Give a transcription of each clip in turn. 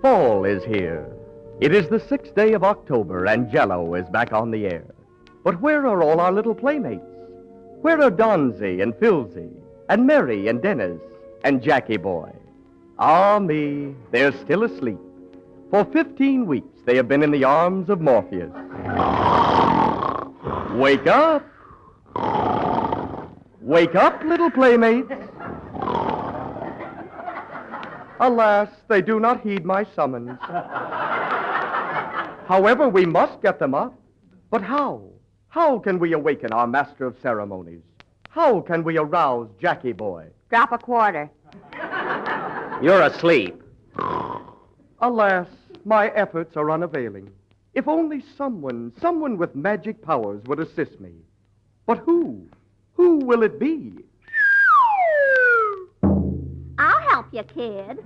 Fall is here. It is the 6th day of October, and JellO is back on the air. But where are all our little playmates? Where are Donzie and Philzy, and Mary and Dennis, and Jackie Boy? Ah, me, they're still asleep. For 15 weeks, they have been in the arms of Morpheus. Wake up! Wake up, little playmates! Alas, they do not heed my summons. However, we must get them up. But how? How can we awaken our master of ceremonies? How can we arouse Jackie Boy? Drop a quarter. You're asleep. Alas, my efforts are unavailing. If only someone with magic powers would assist me. But who? Who will it be? I'll help you, kid.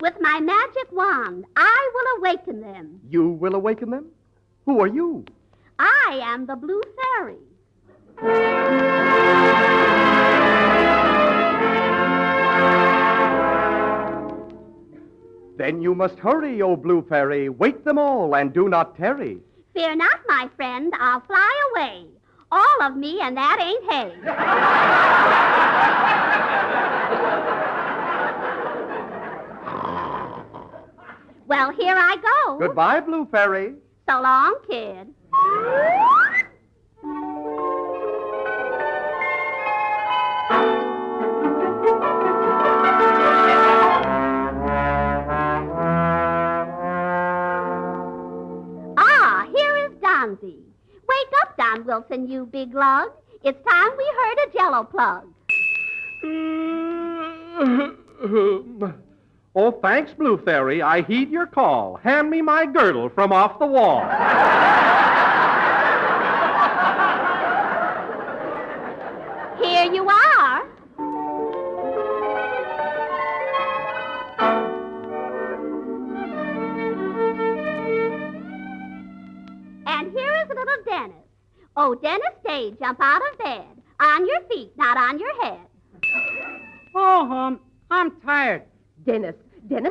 With my magic wand, I will awaken them. You will awaken them? Who are you? I am the Blue Fairy. Then you must hurry, O Blue Fairy. Wake them all and do not tarry. Fear not, my friend, I'll fly away. All of me, and that ain't hay. Well, here I go. Goodbye, Blue Fairy. So long, kid. Ah, here is Donzie. Wake up, Don Wilson, you big lug. It's time we heard a JellO plug. Oh, thanks, Blue Fairy. I heed your call. Hand me my girdle from off the wall. Here you are. And here is little Dennis. Oh, Dennis, stay, jump out of bed. On your feet, not on your head. Oh, I'm tired. Dennis,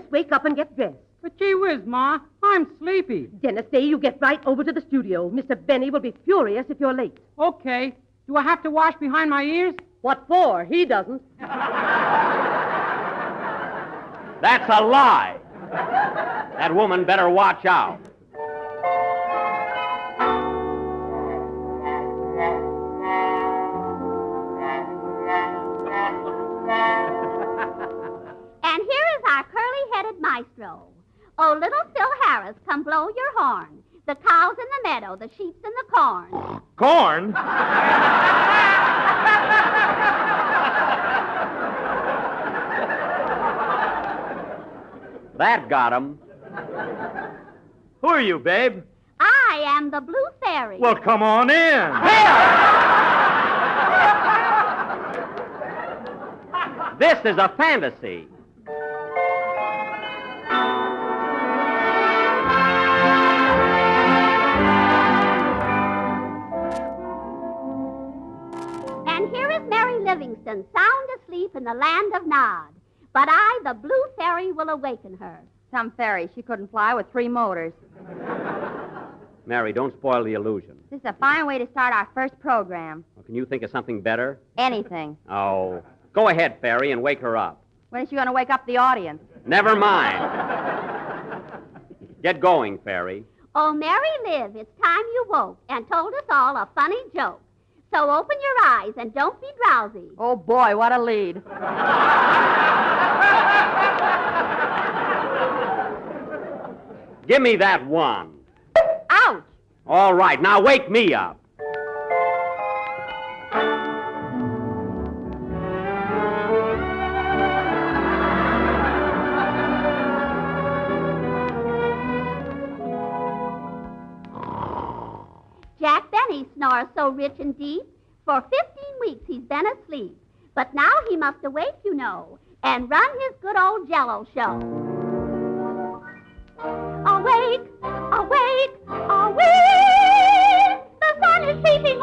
wake up and get dressed. But gee whiz, Ma, I'm sleepy. Dennis, say you get right over to the studio. Mr. Benny will be furious if you're late. Okay. Do I have to wash behind my ears? What for? He doesn't. That's a lie. That woman better watch out. And here is our curly-headed maestro. Oh, little Phil Harris, come blow your horn. The cows in the meadow, the sheep's in the corn. Corn? That got him. Who are you, babe? I am the Blue Fairy. Well, come on in. This is a fantasy. And here is Mary Livingston, sound asleep in the land of Nod. But I, the Blue Fairy, will awaken her. Some fairy. She couldn't fly with 3 motors. Mary, don't spoil the illusion. This is a fine way to start our first program. Well, can you think of something better? Anything. Oh, go ahead, Fairy, and wake her up. When is she going to wake up the audience? Never mind. Get going, Fairy. Oh, Mary Liv, it's time you woke and told us all a funny joke. So open your eyes and don't be drowsy. Oh, boy, what a lead. Give me that one. Ouch! All right, now wake me up. Jack Benny snores so rich and deep. For 15 weeks he's been asleep. But now he must awake, you know, and run his good old JellO show. Awake, awake, awake! The sun is peeping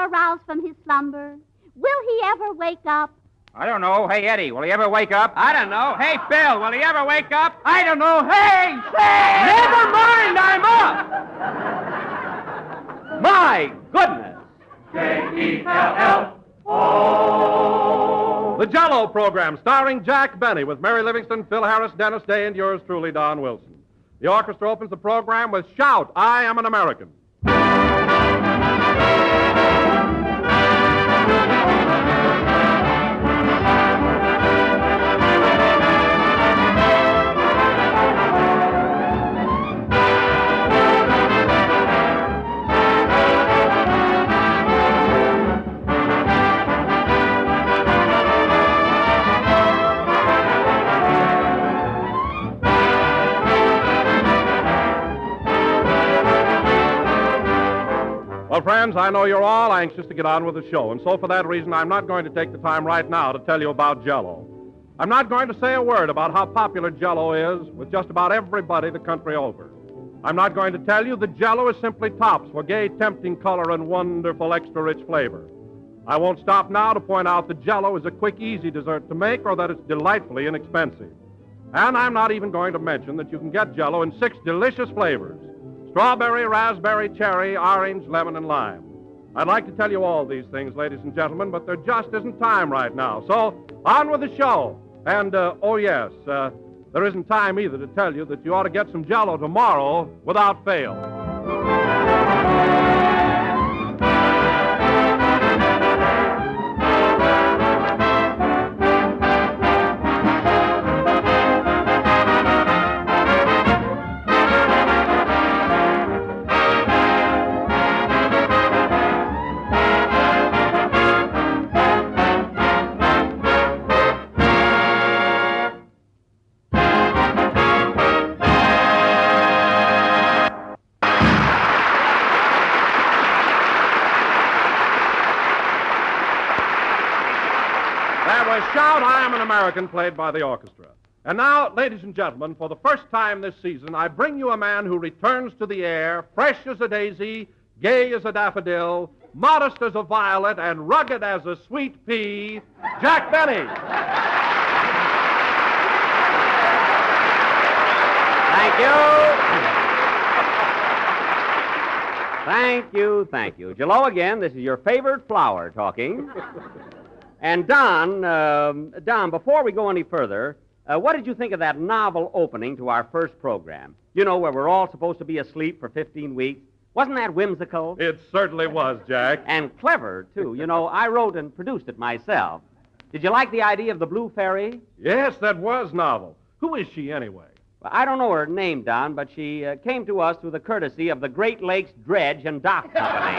ever rouse from his slumber? Will he ever wake up? I don't know. Hey, Eddie, will he ever wake up? I don't know. Hey, Bill, will he ever wake up? I don't know. Hey, say! Never mind, I'm up! My goodness! JellO. The JellO program, starring Jack Benny, with Mary Livingston, Phil Harris, Dennis Day, and yours truly, Don Wilson. The orchestra opens the program with Shout, I Am an American. Well, friends, I know you're all anxious to get on with the show, and so for that reason, I'm not going to take the time right now to tell you about JellO. I'm not going to say a word about how popular JellO is with just about everybody the country over. I'm not going to tell you that JellO is simply tops for gay, tempting color and wonderful, extra-rich flavor. I won't stop now to point out that JellO is a quick, easy dessert to make or that it's delightfully inexpensive. And I'm not even going to mention that you can get JellO in 6 delicious flavors: strawberry, raspberry, cherry, orange, lemon, and lime. I'd like to tell you all these things, ladies and gentlemen, but there just isn't time right now. So, on with the show. And, there isn't time either to tell you that you ought to get some JellO tomorrow without fail. Shout, I Am an American, played by the orchestra. And now, ladies and gentlemen, for the first time this season, I bring you a man who returns to the air, fresh as a daisy, gay as a daffodil, modest as a violet, and rugged as a sweet pea, Jack Benny. Thank you. Thank you. JellO again, this is your favorite flower talking. And Don, before we go any further, what did you think of that novel opening to our first program? You know, where we're all supposed to be asleep for 15 weeks. Wasn't that whimsical? It certainly was, Jack. And clever, too. You know, I wrote and produced it myself. Did you like the idea of the Blue Fairy? Yes, that was novel. Who is she, anyway? Well, I don't know her name, Don, but she came to us through the courtesy of the Great Lakes Dredge and Dock Company.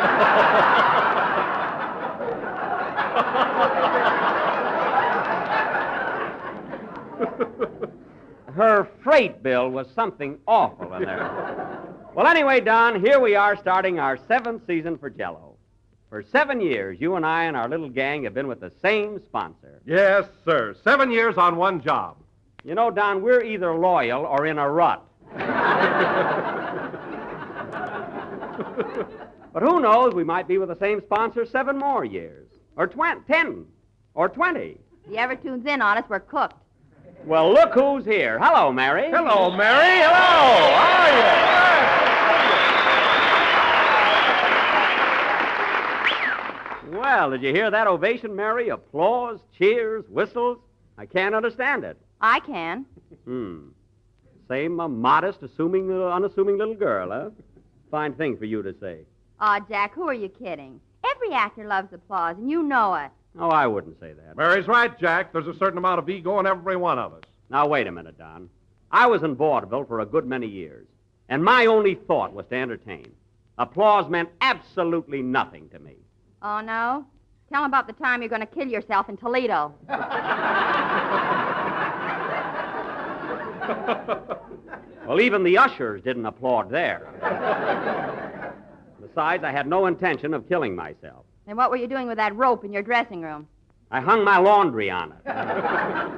Her freight bill was something awful in there. Well, anyway, Don, here we are starting our 7th season for JellO. For 7 years, you and I and our little gang have been with the same sponsor. Yes, sir. 7 years on one job. You know, Don, we're either loyal or in a rut. But who knows, we might be with the same sponsor 7 more years. Or 10. Or 20. If he ever tunes in on us, we're cooked. Well, look who's here. Hello, Mary. Hello, Mary. Hello. How are you? Well, did you hear that ovation, Mary? Applause, cheers, whistles. I can't understand it. I can. Same modest, unassuming little girl, huh? Fine thing for you to say. Aw, Jack, who are you kidding? Every actor loves applause, and you know it. Oh, I wouldn't say that. Mary's right, Jack. There's a certain amount of ego in every one of us. Now, wait a minute, Don. I was in vaudeville for a good many years, and my only thought was to entertain. Applause meant absolutely nothing to me. Oh, no? Tell him about the time you're going to kill yourself in Toledo. Well, even the ushers didn't applaud there. Besides, I had no intention of killing myself. Then what were you doing with that rope in your dressing room? I hung my laundry on it. Well,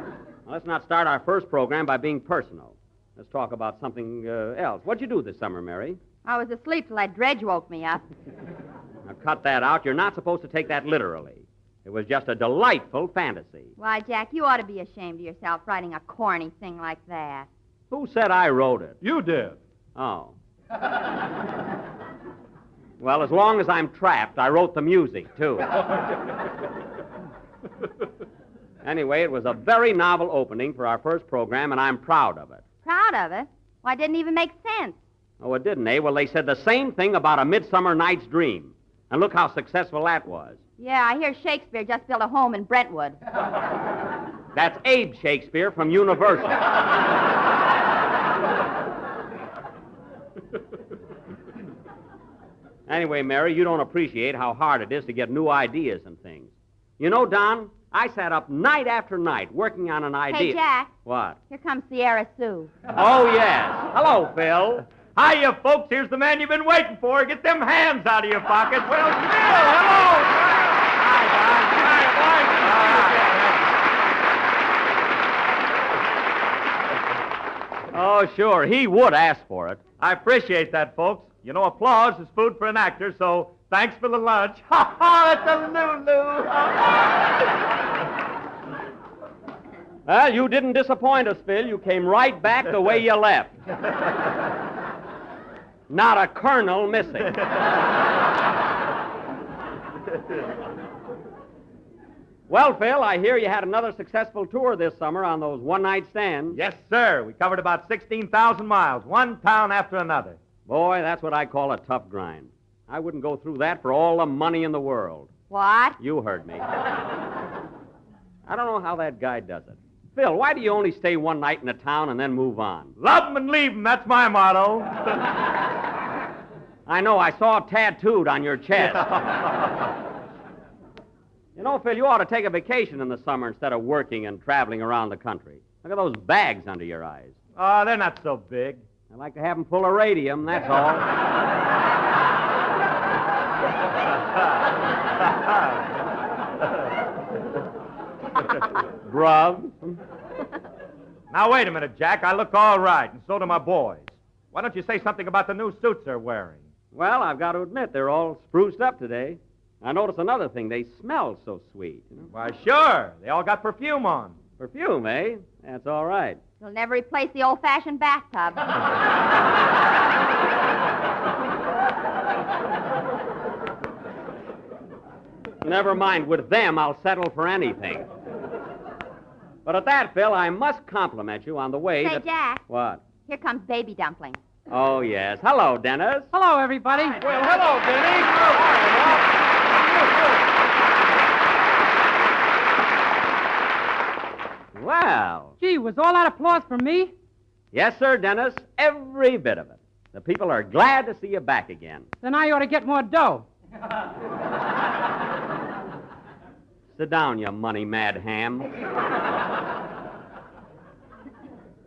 let's not start our first program by being personal. Let's talk about something else. What'd you do this summer, Mary? I was asleep till that dredge woke me up. Now, cut that out. You're not supposed to take that literally. It was just a delightful fantasy. Why, Jack, you ought to be ashamed of yourself writing a corny thing like that. Who said I wrote it? You did. Oh. Well, as long as I'm trapped, I wrote the music, too. Anyway, it was a very novel opening for our first program, and I'm proud of it. Proud of it? Why, it didn't even make sense. Oh, it didn't, eh? Well, they said the same thing about A Midsummer Night's Dream. And look how successful that was. Yeah, I hear Shakespeare just built a home in Brentwood. That's Abe Shakespeare from Universal. Anyway, Mary, you don't appreciate how hard it is to get new ideas and things. You know, Don, I sat up night after night working on an idea. Hey, Jack. What? Here comes Sierra Sue. Oh, yes. Hello, Phil. Hiya, folks. Here's the man you've been waiting for. Get them hands out of your pockets. Well, Phil, hello. Oh, sure. He would ask for it. I appreciate that, folks. You know, applause is food for an actor, so thanks for the lunch. Ha ha, that's a Lulu. Well, you didn't disappoint us, Phil. You came right back the way you left. Not a kernel missing. Well, Phil, I hear you had another successful tour this summer on those one-night stands. Yes, sir. We covered about 16,000 miles, one town after another. Boy, that's what I call a tough grind. I wouldn't go through that for all the money in the world. What? You heard me. I don't know how that guy does it. Phil, why do you only stay one night in a town and then move on? Love 'em and leave 'em, that's my motto. I know, I saw it tattooed on your chest. You know, Phil, you ought to take a vacation in the summer instead of working and traveling around the country. Look at those bags under your eyes. Oh, they're not so big. I like to have them full of radium, that's all. Grub. Now, wait a minute, Jack. I look all right, and so do my boys. Why don't you say something about the new suits they're wearing? Well, I've got to admit, they're all spruced up today. I noticed another thing. They smell so sweet. You know? Why, sure. They all got perfume on. Perfume, eh? That's all right. It'll never replace the old-fashioned bathtub. Never mind. With them, I'll settle for anything. But at that, Phil, I must compliment you on the way Say, that... Jack. What? Here comes Baby Dumpling. Oh, yes. Hello, Dennis. Hello, everybody. Well, hello, Benny. Well. Gee, was all that applause for me? Yes, sir, Dennis. Every bit of it. The people are glad to see you back again. Then I ought to get more dough. Sit down, you money-mad ham.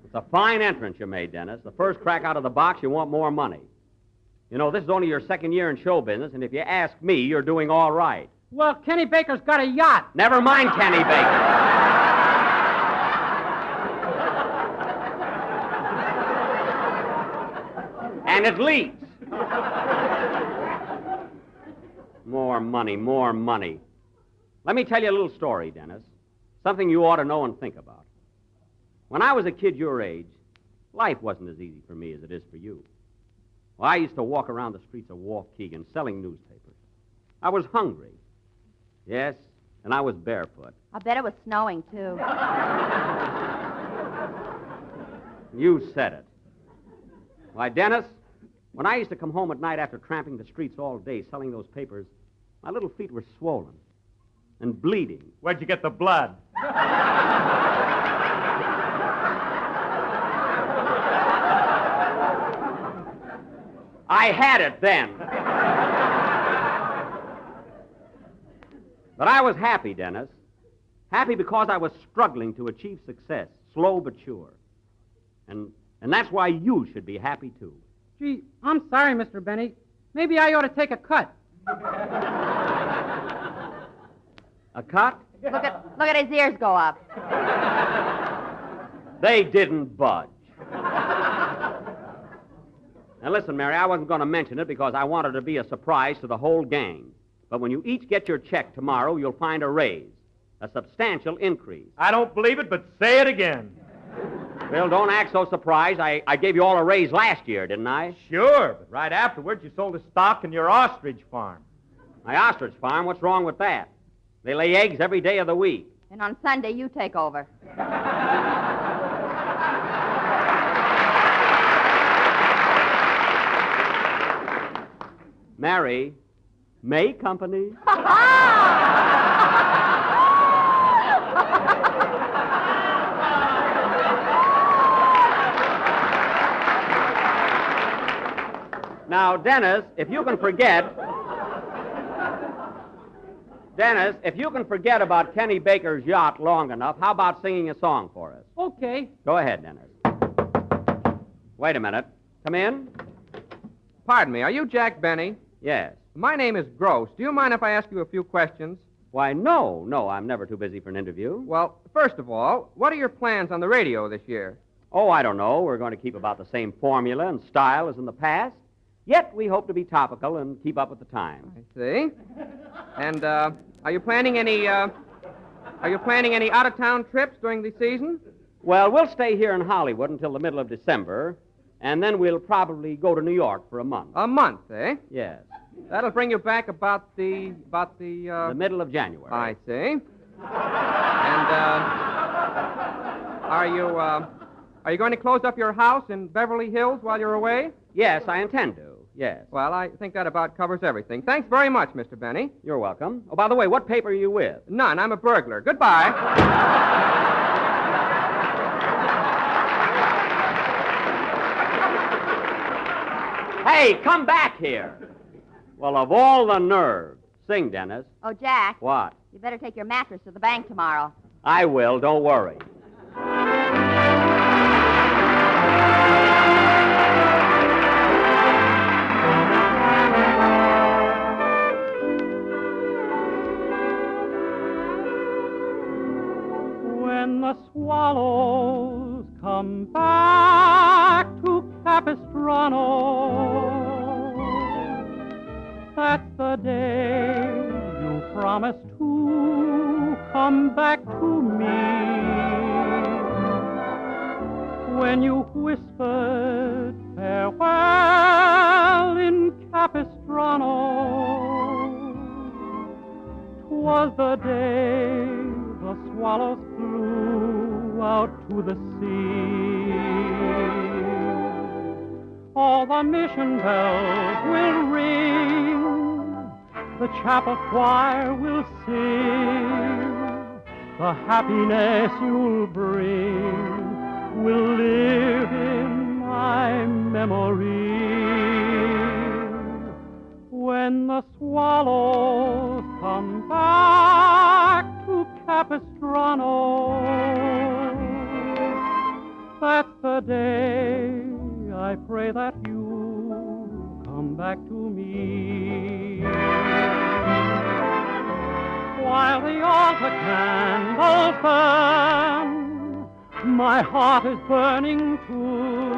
It's a fine entrance you made, Dennis. The first crack out of the box, you want more money. You know, this is only your second year in show business, and if you ask me, you're doing all right. Well, Kenny Baker's got a yacht. Never mind Kenny Baker. And it leaks. More money, more money. Let me tell you a little story, Dennis. Something you ought to know and think about. When I was a kid your age, life wasn't as easy for me as it is for you. Well, I used to walk around the streets of Waukegan selling newspapers. I was hungry. Yes, and I was barefoot. I bet it was snowing, too. You said it. Why, Dennis, when I used to come home at night after tramping the streets all day selling those papers, my little feet were swollen and bleeding. Where'd you get the blood? I had it then. But I was happy, Dennis. Happy because I was struggling to achieve success, slow but sure. And that's why you should be happy, too. Gee, I'm sorry, Mr. Benny. Maybe I ought to take a cut. A cut? Look at his ears go up. They didn't budge. Now, listen, Mary, I wasn't going to mention it because I wanted to be a surprise to the whole gang. But when you each get your check tomorrow, you'll find a raise, a substantial increase. I don't believe it, but say it again. Well, don't act so surprised. I gave you all a raise last year, didn't I? Sure, but right afterwards you sold a stock in your ostrich farm. My ostrich farm? What's wrong with that? They lay eggs every day of the week. And on Sunday, you take over. Mary, May Company. Now, Dennis, if you can forget about Kenny Baker's yacht long enough, how about singing a song for us? Okay. Go ahead, Dennis. Wait a minute. Come in. Pardon me, are you Jack Benny? Yes. My name is Gross. Do you mind if I ask you a few questions? Why, no, I'm never too busy for an interview. Well, first of all, what are your plans on the radio this year? Oh, I don't know. We're going to keep about the same formula and style as in the past. Yet we hope to be topical and keep up with the times. I see. And are you planning any out-of-town trips during the season? Well, we'll stay here in Hollywood until the middle of December, and then we'll probably go to New York for a month. A month, eh? Yes. That'll bring you back about the The middle of January. I see. And are you going to close up your house in Beverly Hills while you're away? Yes, I intend to. Yes. Well, I think that about covers everything. Thanks very much, Mr. Benny. You're welcome. Oh, by the way, what paper are you with? None. I'm a burglar. Goodbye. Hey, come back here. Well, of all the nerve. Sing, Dennis. Oh, Jack. What? You better take your mattress to the bank tomorrow. I will. Don't worry. When the swallows come back to Capistrano, that's the day you promised to come back to me. When you whispered farewell in Capistrano, 'twas the day the swallows flew out to the sea. All the mission bells will ring, the chapel choir will sing, the happiness you'll bring will live in my memory. When the swallows come back to Capistrano, that's the day I pray that you come back to me. While the altar candles burn, my heart is burning too.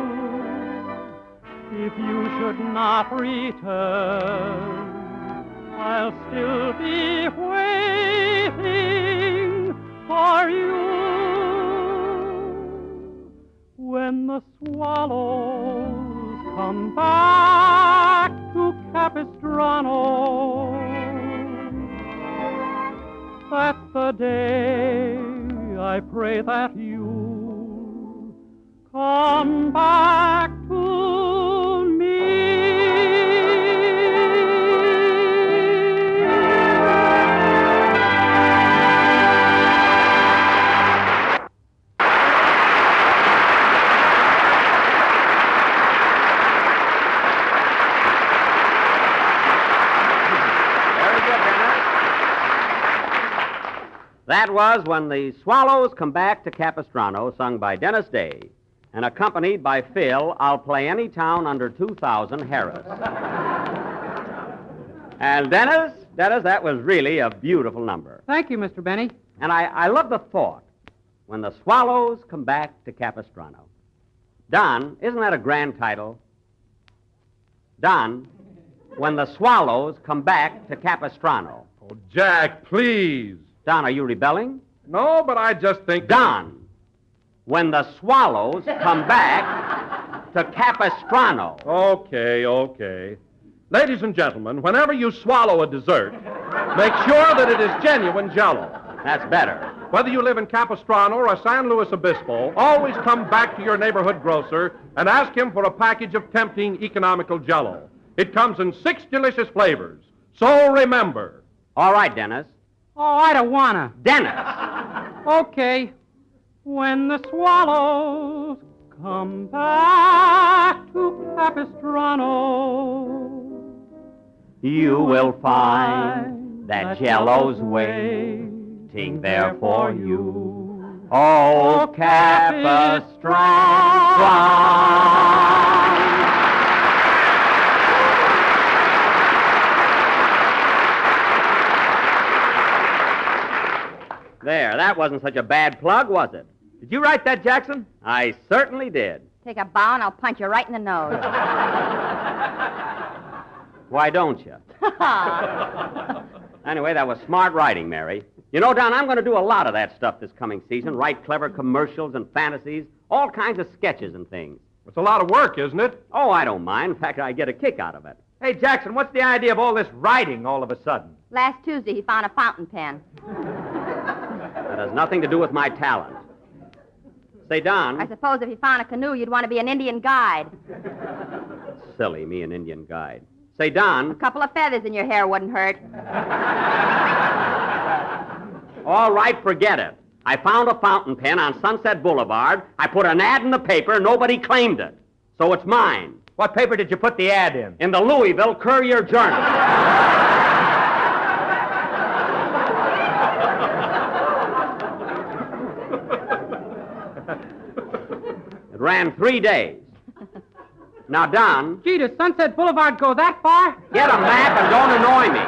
If you should not return, I'll still be waiting for you. When the swallows come back to Capistrano, that's the day I pray that you come back to me. That was When the Swallows Come Back to Capistrano, sung by Dennis Day, and accompanied by Phil, I'll Play Any Town Under 2000 Harris. And Dennis, that was really a beautiful number. Thank you, Mr. Benny. And I love the thought, When the Swallows Come Back to Capistrano. Don, isn't that a grand title? Don, when the swallows come back to Capistrano. Oh, Jack, please. Don, are you rebelling? No, but I just think... Don, when the swallows come back to Capistrano. Okay. Ladies and gentlemen, whenever you swallow a dessert, make sure that it is genuine JellO. That's better. Whether you live in Capistrano or San Luis Obispo, always come back to your neighborhood grocer and ask him for a package of tempting, economical JellO. It comes in 6 delicious flavors. So remember. All right, Dennis. Oh, I don't wanna. Dennis! Okay. When the swallows come back to Capistrano, You will find that JellO's waiting there for you. Oh, Capistrano! There, that wasn't such a bad plug, was it? Did you write that, Jackson? I certainly did. Take a bow and I'll punch you right in the nose. Why don't you? Anyway, that was smart writing, Mary. You know, Don, I'm going to do a lot of that stuff this coming season. Write clever commercials and fantasies, all kinds of sketches and things. It's a lot of work, isn't it? Oh, I don't mind. In fact, I get a kick out of it. Hey, Jackson, what's the idea of all this writing all of a sudden? Last Tuesday, he found a fountain pen. That has nothing to do with my talent. Say, Don. I suppose if he found a canoe, you'd want to be an Indian guide. Silly, me, an Indian guide. Say, Don. A couple of feathers in your hair wouldn't hurt. All right, forget it. I found a fountain pen on Sunset Boulevard. I put an ad in the paper. Nobody claimed it. So it's mine. What paper did you put the ad in? In the Louisville Courier-Journal. It ran 3 days. Now, Don. Gee, does Sunset Boulevard go that far? Get a map and don't annoy me.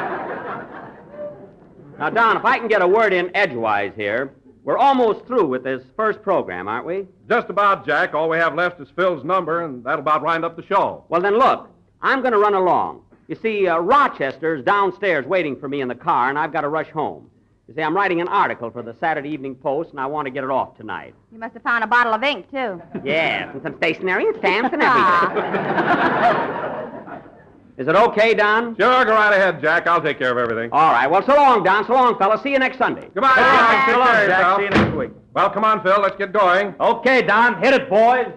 Now, Don, if I can get a word in edgewise here, we're almost through with this first program, aren't we? Just about, Jack. All we have left is Phil's number, and that'll about wind up the show. Well, then, look, I'm going to run along. You see, Rochester's downstairs waiting for me in the car, and I've got to rush home. You see, I'm writing an article for the Saturday Evening Post, and I want to get it off tonight. You must have found a bottle of ink, too. Yes, and some stationery and stamps and everything. Is it okay, Don? Sure, go right ahead, Jack. I'll take care of everything. All right. Well, so long, Don. So long, fellas. See you next Sunday. Goodbye, So long, Jack. Take care of Jack. yourself. See you next week. Well, come on, Phil. Let's get going. Okay, Don. Hit it, boys.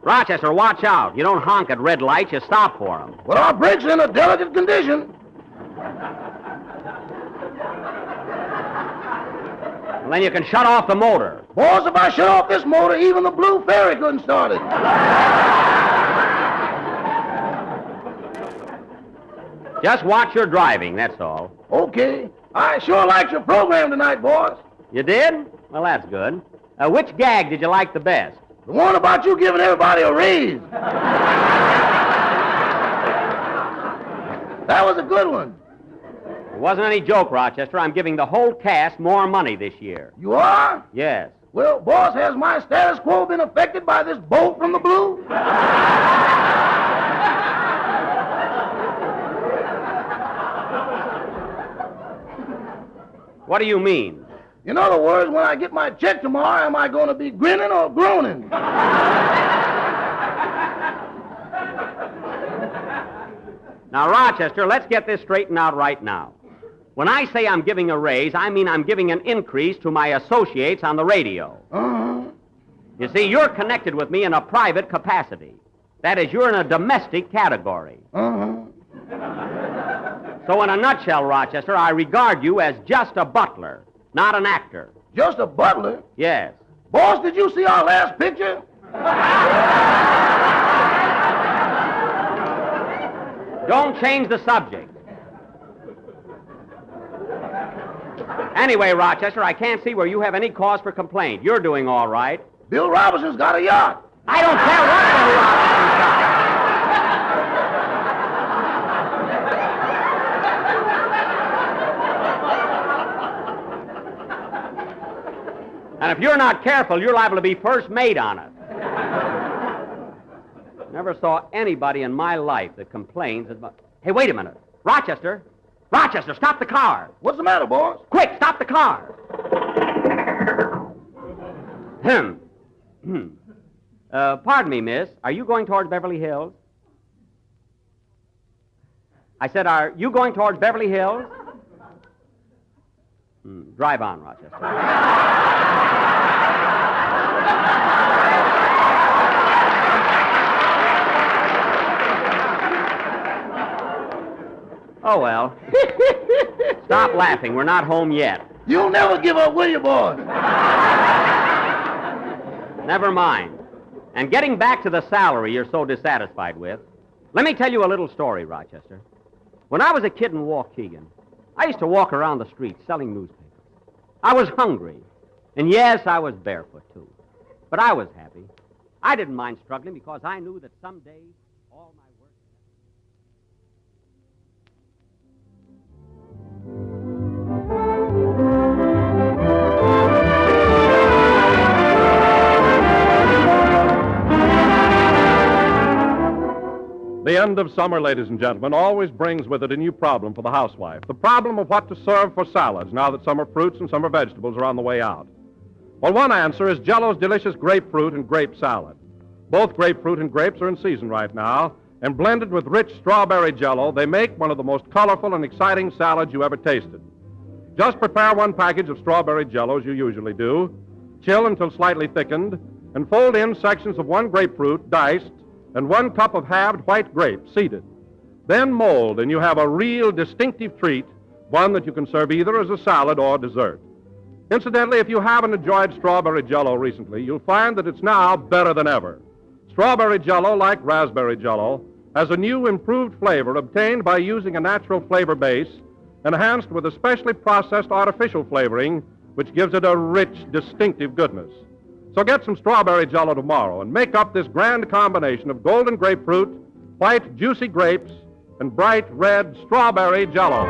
Rochester, watch out. You don't honk at red lights, you stop for them. Well, our brake's in a delicate condition. Well, then you can shut off the motor. Boys, if I shut off this motor, even the Blue Fairy couldn't start it. Just watch your driving, that's all. Okay. I sure liked your program tonight, boys. You did? Well, that's good. Which gag did you like the best? The one about you giving everybody a raise. That was a good one. It wasn't any joke, Rochester. I'm giving the whole cast more money this year. You are? Yes. Well, boss, has my status quo been affected by this bolt from the blue? What do you mean? In other words, when I get my check tomorrow, am I going to be grinning or groaning? Now, Rochester, let's get this straightened out right now. When I say I'm giving a raise, I mean I'm giving an increase to my associates on the radio. Uh-huh. You see, you're connected with me in a private capacity. That is, you're in a domestic category. Uh-huh. So in a nutshell, Rochester, I regard you as just a butler, not an actor. Just a butler? Yes. Boss, did you see our last picture? Don't change the subject. Anyway, Rochester, I can't see where you have any cause for complaint. You're doing all right. Bill Robinson's got a yacht. I don't care what Bill Robinson's got. And if you're not careful, you're liable to be first mate on it. Never saw anybody in my life that complains about... Hey, wait a minute. Rochester! Rochester, stop the car! What's the matter, boys? Quick, stop the car! Pardon me, miss. Are you going towards Beverly Hills? I said, are you going towards Beverly Hills? Drive on, Rochester. Oh, well. Stop laughing. We're not home yet. You'll never give up, will you, boys? Never mind. And getting back to the salary you're so dissatisfied with, let me tell you a little story, Rochester. When I was a kid in Waukegan, I used to walk around the streets selling newspapers. I was hungry. And yes, I was barefoot, too. But I was happy. I didn't mind struggling because I knew that someday all my work... The end of summer, ladies and gentlemen, always brings with it a new problem for the housewife. The problem of what to serve for salads now that summer fruits and summer vegetables are on the way out. Well, one answer is JellO's delicious grapefruit and grape salad. Both grapefruit and grapes are in season right now, and blended with rich strawberry JellO, they make one of the most colorful and exciting salads you ever tasted. Just prepare one package of strawberry JellO as you usually do, chill until slightly thickened, and fold in sections of one grapefruit, diced, and 1 cup of halved white grapes, seeded. Then mold, and you have a real distinctive treat, one that you can serve either as a salad or dessert. Incidentally, if you haven't enjoyed strawberry JellO recently, you'll find that it's now better than ever. Strawberry JellO, like raspberry JellO, has a new improved flavor obtained by using a natural flavor base, enhanced with a specially processed artificial flavoring, which gives it a rich, distinctive goodness. So get some strawberry JellO tomorrow and make up this grand combination of golden grapefruit, white, juicy grapes, and bright red strawberry JellO.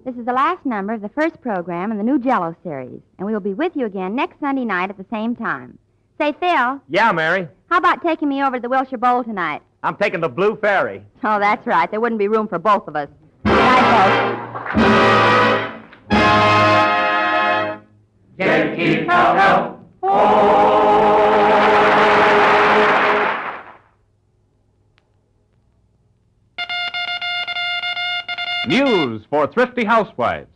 This is the last number of the first program in the new JellO series, and we will be with you again next Sunday night at the same time. Say, Phil. Yeah, Mary. How about taking me over to the Wilshire Bowl tonight? I'm taking the Blue Ferry. Oh, that's right. There wouldn't be room for both of us. Good night, folks. Yankee Cowbell. News for thrifty housewives.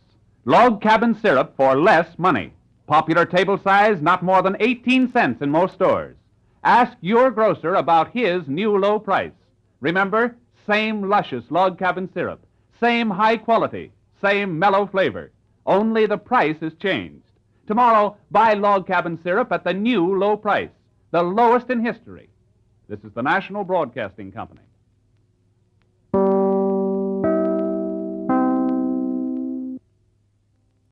Log cabin syrup for less money. Popular table size, not more than 18 cents in most stores. Ask your grocer about his new low price. Remember, same luscious log cabin syrup, same high quality, same mellow flavor. Only the price has changed. Tomorrow, buy log cabin syrup at the new low price, the lowest in history. This is the National Broadcasting Company.